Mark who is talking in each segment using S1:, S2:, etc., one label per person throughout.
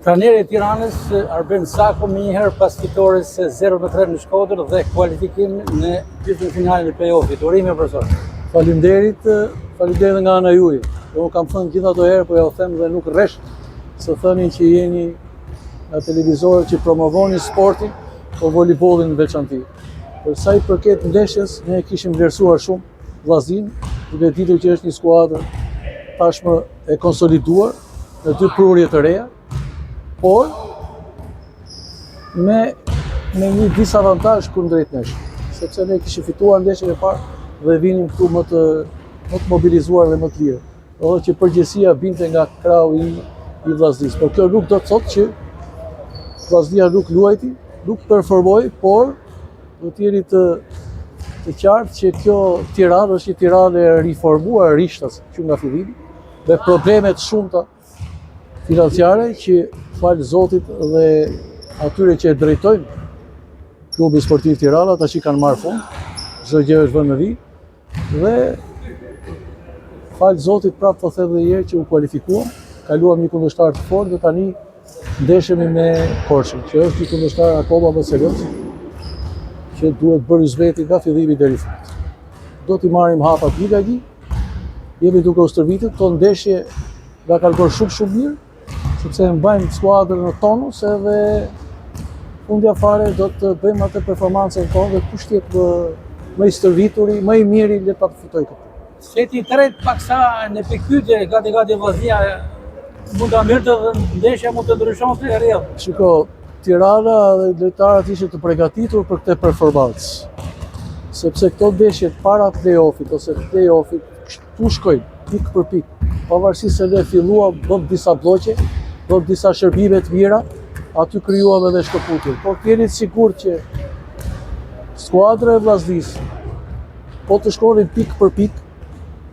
S1: Trajneri i Tiranës, Arben Sako, më njëherë pas fitores 0-3 në Shkodër dhe kualifikim në gjysmëfinalen e play-offit. Urime profesor.
S2: Faleminderit nga ana juaj. Unë kam thënë gjithë ato herë, po ja u them dhe nuk rresh se thënin që jeni nga televizorët që promovoni sportin, po voleybollin në veçanti. Për sa i përket ndeshjes, ne kishim vlerësuar shumë vllaznin, duke ditur që është një skuadër tashmë e konsoliduar në 2 prurje të reja, por me një disavantazh kundrejt nesh, sepse ne kishim fituar ndeshjen e parë dhe vinim këtu më të mobilizuar dhe më të lirë. Edhe që përgjegjësia binte nga krau i vllaznisë. Por kjo nuk do të thotë që vllaznia nuk luajti, nuk performoi, por do të jeni të qartë që kjo Tiranë është një Tiranë e riformuar, rishtas që nga fillimi, me probleme të shumta financiare që falë Zotit dhe atyre që e drejtojnë klubi sportiv Tirana, tash i kanë marrë fund, çdo gjë është vënë në vijë dhe falë Zotit prapë po them edhe një herë që u kualifikuam, kaluam një kundërshtar të fortë dhe tani ndeshemi me Korçën, që është një kundërshtar akoma më serioz, që duhet bërë zbeti nga fillimi deri në fund. Do t'i marrim hapat një nga një, jemi duke u stërvitur, këto ndeshje nga kanë bërë shumë mirë, sepse mbajmë skuadrën në tonus edhe fundja fare do të bëjmë atë performancën tonë dhe kush tjetë më i stërvituri, më i miri le ta fitoj këtë.
S1: Seti i tretë paksa në pikpyetje gati vllaznia mund ta merrte dhe ndeshja mund të ndryshonte rrjedh.
S2: Shiko, Tirana dhe lojtarët ishin të përgatitur për këtë performancë. Sepse këto ndeshje para play-offit ose play-offit këtu shkojnë pik për pik. Pavarësisht se ne filluam, bëm disa bloqe, bëm disa shërbime të mira, aty krijuam edhe shkëputje. Por jeni të sigurt që skuadra e vllaznisë po të shkonin pik për pik,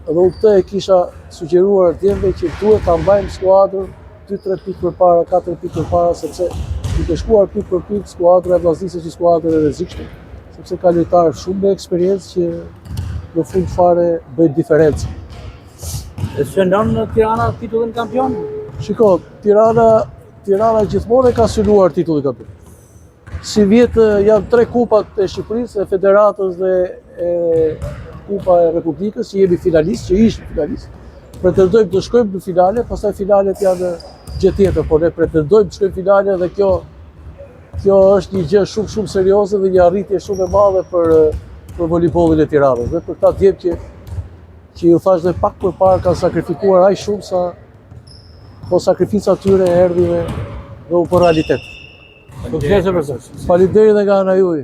S2: edhe u këtë e kisha sugjeruar djemve që duhet ta mbajmë skuadrën 2-3 pikë përpara, 4 pikë përpara, sepse duke shkuar pik për pik, skuadra e vllaznisë është një skuadër e rrezikshme, sepse ka lojtarë shumë me eksperiencë që në fund fare bëjnë diferencë.
S1: E shënon Tirana titullin kampion?
S2: Shiko, Tirana gjithmonë e ka synuar titullin kampion. Si vjetë janë 3 kupat e Shqipërisë, e Federatës dhe Kupa e Republikës, që jemi finalist, që ishim finalist. Pretendojmë të shkojmë në finale, pastaj finalet janë gjë tjetër, por ne pretendojmë të shkojmë finale dhe kjo është një gjë shumë serioze dhe një arritje shumë e madhe për voleybollin e Tiranës. Dhe për këta djemë që ju thash dhe pak përpara kanë sakrifikuar aq shumë sa po sakrifica tyre erdhi dhe u bë realitet.
S1: Faleminderit
S2: Faleminderit nga ana juaj.